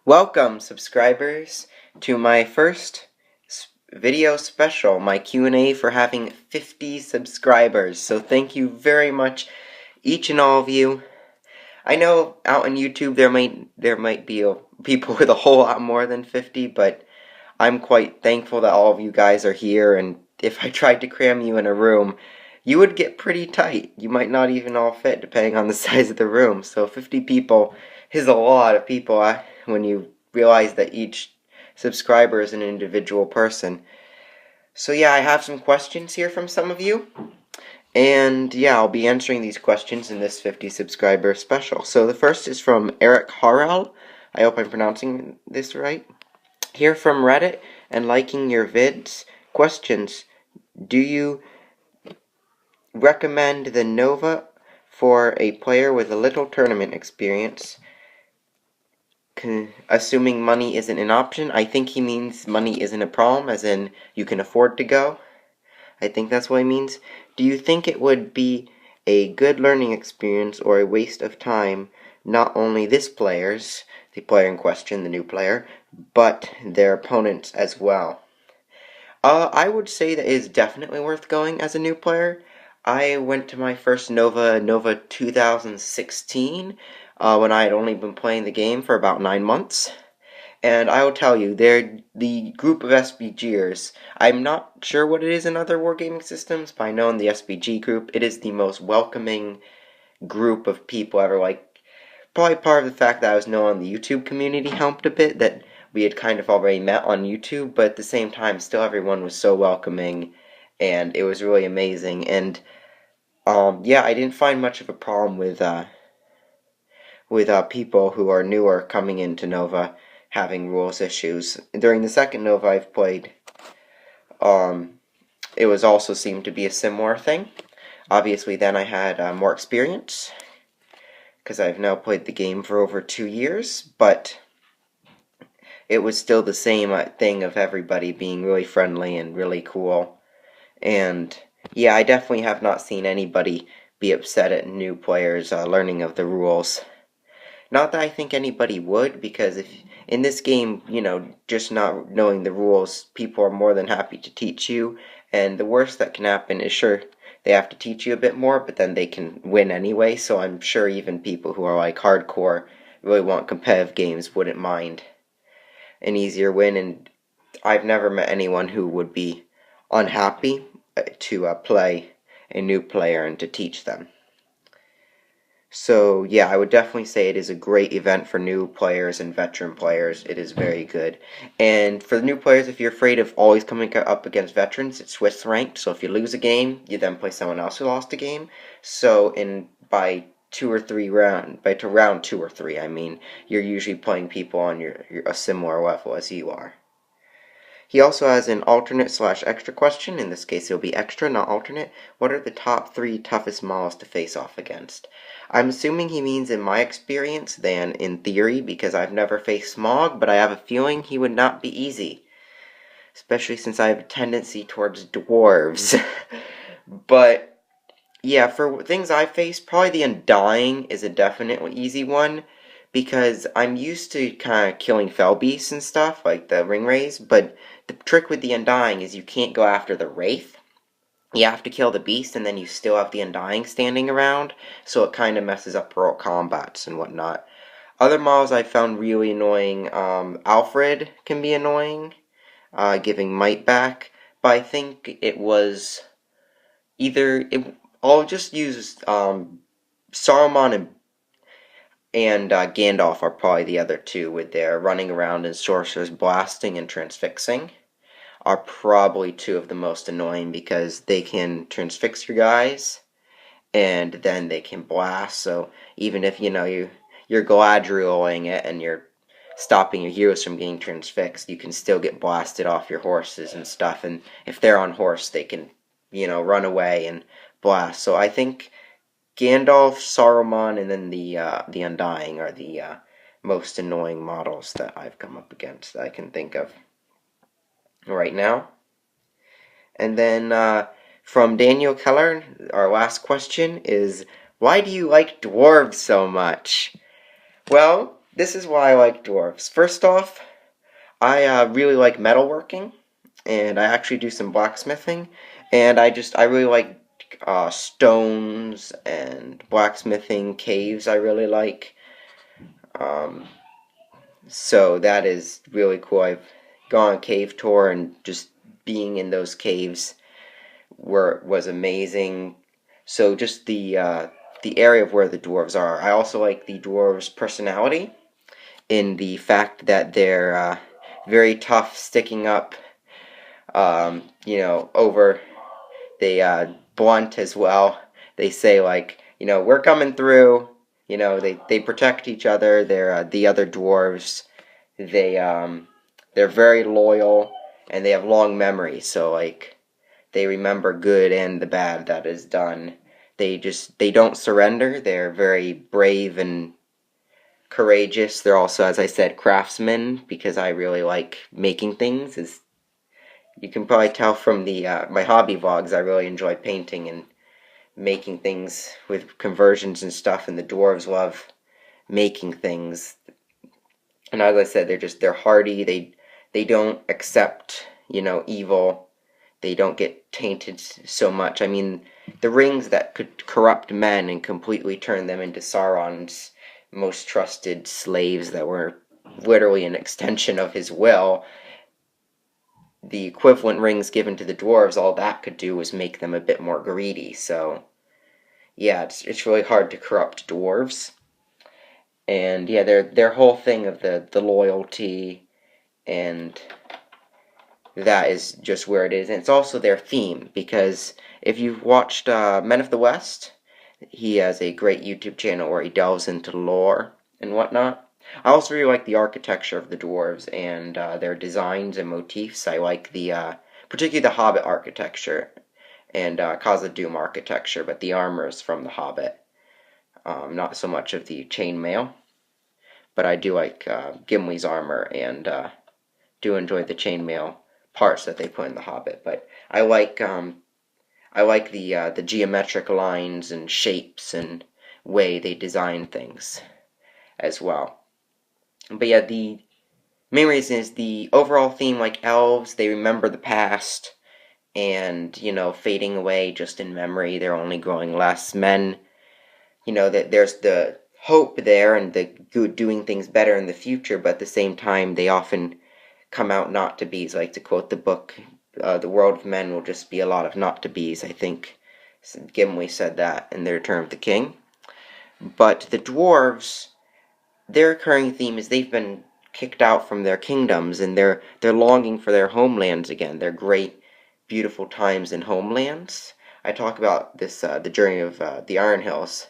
Welcome, subscribers, to my first video special, my Q&A for having 50 subscribers. So thank you very much, each and all of you. I know out on YouTube there might be people with a whole lot more than 50, but I'm quite thankful that all of you guys are here, and if I tried to cram you in a room, you would get pretty tight. You might not even all fit, depending on the size of the room. So 50 people is a lot of people when you realize that each subscriber is an individual person. So yeah, I have some questions here from some of you. And yeah, I'll be answering these questions in this 50 subscriber special. So the first is from Eric Harrell. I hope I'm pronouncing this right. Here from Reddit and liking your vids. Questions. Do you recommend the Nova for a player with a little tournament experience? Assuming money isn't an option. I think he means money isn't a problem, as in you can afford to go. I think that's what he means. Do you think it would be a good learning experience or a waste of time, not only this player's, the player in question, the new player, but their opponents as well? I would say that it is definitely worth going as a new player. I went to my first Nova 2016, when I had only been playing the game for about 9 months. And I will tell you, they're the group of SBGers. I'm not sure what it is in other wargaming systems, but I know in the SBG group, it is the most welcoming group of people ever. Like, probably part of the fact that I was known on the YouTube community helped a bit, that we had kind of already met on YouTube, but at the same time, still everyone was so welcoming, and it was really amazing. And yeah, I didn't find much of a problem with people who are newer coming into Nova having rules issues. During the second Nova I've played, it was also seemed to be a similar thing. Obviously, then I had more experience, because I've now played the game for over 2 years, but it was still the same thing of everybody being really friendly and really cool. And yeah, I definitely have not seen anybody be upset at new players learning of the rules. Not that I think anybody would, because if in this game, just not knowing the rules, people are more than happy to teach you, and the worst that can happen is, sure, they have to teach you a bit more, but then they can win anyway, so I'm sure even people who are like hardcore, really want competitive games, wouldn't mind an easier win, and I've never met anyone who would be unhappy to play a new player and to teach them. So yeah, I would definitely say it is a great event for new players and veteran players. It is very good. And for the new players, if you're afraid of always coming up against veterans, it's Swiss ranked. So if you lose a game, you then play someone else who lost a game. So by round 2 or 3, I mean, you're usually playing people on a similar level as you are. He also has an alternate/extra question. In this case, it'll be extra, not alternate. What are the top 3 toughest models to face off against? I'm assuming he means in my experience than in theory, because I've never faced Smog, but I have a feeling he would not be easy. Especially since I have a tendency towards dwarves. But yeah, for things I face, probably the Undying is a definitely easy one, because I'm used to kind of killing fell beasts and stuff, like the ringwraiths, but the trick with the Undying is you can't go after the wraith. You have to kill the beast, and then you still have the Undying standing around, so it kind of messes up roll combats and whatnot. Other models I found really annoying. Alfred can be annoying, giving might back, but I think it was I'll just use Saruman and Gandalf are probably the other two, with their running around and sorcerers blasting and transfixing are probably 2 of the most annoying, because they can transfix your guys and then they can blast. So even if you're Galadrieling it and you're stopping your heroes from getting transfixed, you can still get blasted off your horses and stuff, and if they're on horse they can run away and blast. So I think Gandalf, Saruman, and then the Undying are the most annoying models that I've come up against that I can think of right now. And then from Daniel Keller, our last question is, why do you like dwarves so much? Well, this is why I like dwarves. First off, I really like metalworking, and I actually do some blacksmithing, and I really like stones and blacksmithing caves. I really like. Um, so that is really cool. I've gone on a cave tour, and just being in those caves was amazing. So just the area of where the dwarves are. I also like the dwarves' personality in the fact that they're very tough, sticking up. Over they blunt as well. They say like, we're coming through. They protect each other. They're the other dwarves. They they're very loyal, and they have long memories. So like they remember good and the bad that is done. They don't surrender. They're very brave and courageous. They're also, as I said, craftsmen, because I really like making things. As you can probably tell from the my hobby vlogs, I really enjoy painting and making things with conversions and stuff. And the dwarves love making things. And as I said, they're hardy. They don't accept evil. They don't get tainted so much. I mean, the rings that could corrupt men and completely turn them into Sauron's most trusted slaves that were literally an extension of his will, the equivalent rings given to the dwarves, all that could do was make them a bit more greedy. So yeah, it's really hard to corrupt dwarves. And yeah, their whole thing of the loyalty, and that is just where it is. And it's also their theme, because if you've watched Men of the West, he has a great YouTube channel where he delves into lore and whatnot. I also really like the architecture of the dwarves and their designs and motifs. I like particularly the Hobbit architecture and Khazad-dûm architecture, but the armor is from the Hobbit. Not so much of the chainmail, but I do like Gimli's armor, and do enjoy the chainmail parts that they put in the Hobbit. But I like the geometric lines and shapes and way they design things as well. But yeah, the main reason is the overall theme. Like elves, they remember the past, and fading away just in memory. They're only growing less. Men, that there's the hope there and the good doing things better in the future, but at the same time they often come out not to be's. I like to quote the book, The World of Men will just be a lot of not to be's. I think Gimli said that in The Return of the King. But the dwarves, their recurring theme is they've been kicked out from their kingdoms, and they're longing for their homelands again. Their great, beautiful times in homelands. I talk about this, the journey of the Iron Hills,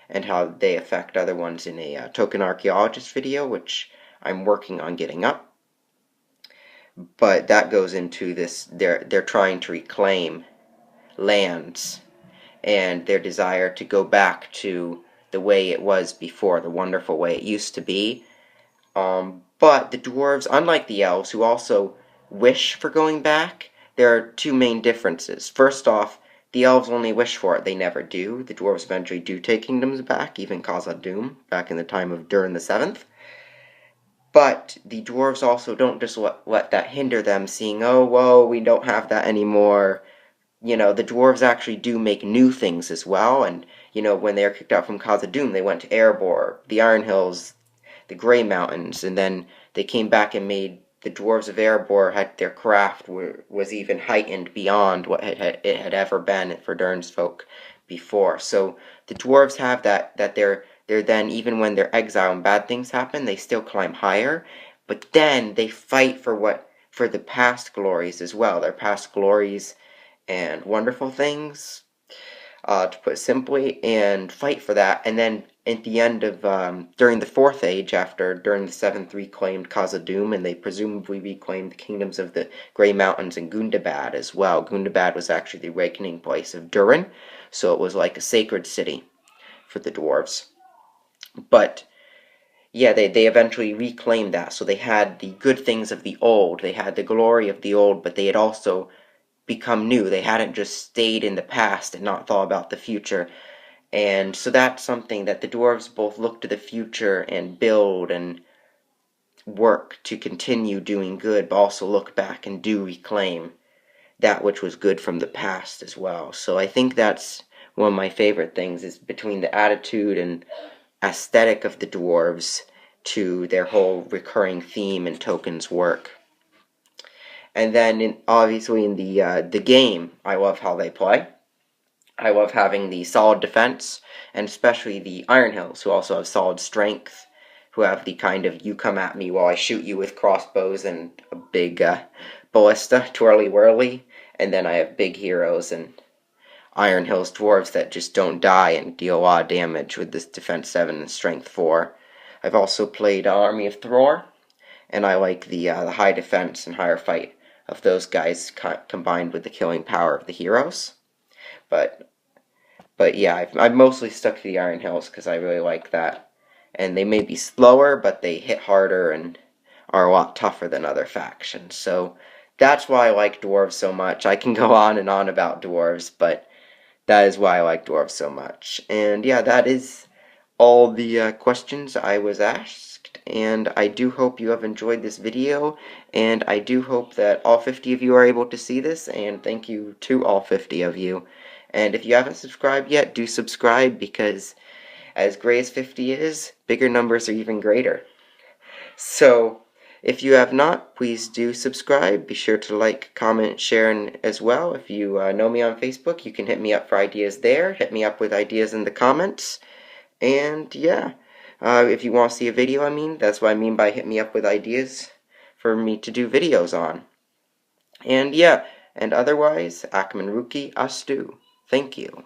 and how they affect other ones in a Tolkien archaeologist video, which I'm working on getting up. But that goes into this, they're trying to reclaim lands, and their desire to go back to the way it was before, the wonderful way it used to be. But the dwarves, unlike the elves, who also wish for going back, there are two main differences. First off, the elves only wish for it, they never do. The dwarves eventually do take kingdoms back, even Khazad-dûm, back in the time of Durin the Seventh. But the dwarves also don't just let that hinder them, seeing, oh, whoa, we don't have that anymore. The dwarves actually do make new things as well, and, when they were kicked out from Khazad-dûm, they went to Erebor, the Iron Hills, the Grey Mountains, and then they came back and made the dwarves of Erebor, had their craft was even heightened beyond what it had ever been for Durin's folk before. So the dwarves have that they're then, even when they're exiled and bad things happen, they still climb higher, but then they fight for the past glories as well, their past glories and wonderful things, to put simply, and fight for that. And then at the end of, during the Fourth Age, during the Seventh reclaimed Khazad-dûm, and they presumably reclaimed the kingdoms of the Grey Mountains and Gundabad as well. Gundabad was actually the awakening place of Durin, so it was like a sacred city for the dwarves. But yeah, they eventually reclaimed that, so they had the good things of the old, they had the glory of the old, but they had also become new. They hadn't just stayed in the past and not thought about the future. And so that's something that the dwarves both look to the future and build and work to continue doing good, but also look back and do reclaim that which was good from the past as well. So I think that's one of my favorite things, is between the attitude and aesthetic of the dwarves to their whole recurring theme in Tolkien's work. And then obviously in the game, I love how they play. I love having the solid defense, and especially the Iron Hills, who also have solid strength, who have the kind of you come at me while I shoot you with crossbows and a big ballista, twirly whirly, and then I have big heroes and Iron Hills dwarves that just don't die and deal a lot of damage with this defense 7 and strength 4. I've also played Army of Thror, and I like the high defense and higher fight of those guys combined with the killing power of the heroes. But yeah, I've mostly stuck to the Iron Hills because I really like that. And they may be slower, but they hit harder and are a lot tougher than other factions. So that's why I like dwarves so much. I can go on and on about dwarves, but that is why I like dwarves so much. And yeah, that is all the questions I was asked. And I do hope you have enjoyed this video. And I do hope that all 50 of you are able to see this. And thank you to all 50 of you. And if you haven't subscribed yet, do subscribe, because as great as 50 is, bigger numbers are even greater. So, if you have not, please do subscribe. Be sure to like, comment, share, and as well, if you know me on Facebook, you can hit me up for ideas there. Hit me up with ideas in the comments. And yeah, if you want to see a video, that's what I mean by hit me up with ideas for me to do videos on. And yeah, and otherwise, Akman Ruki Astu. Thank you.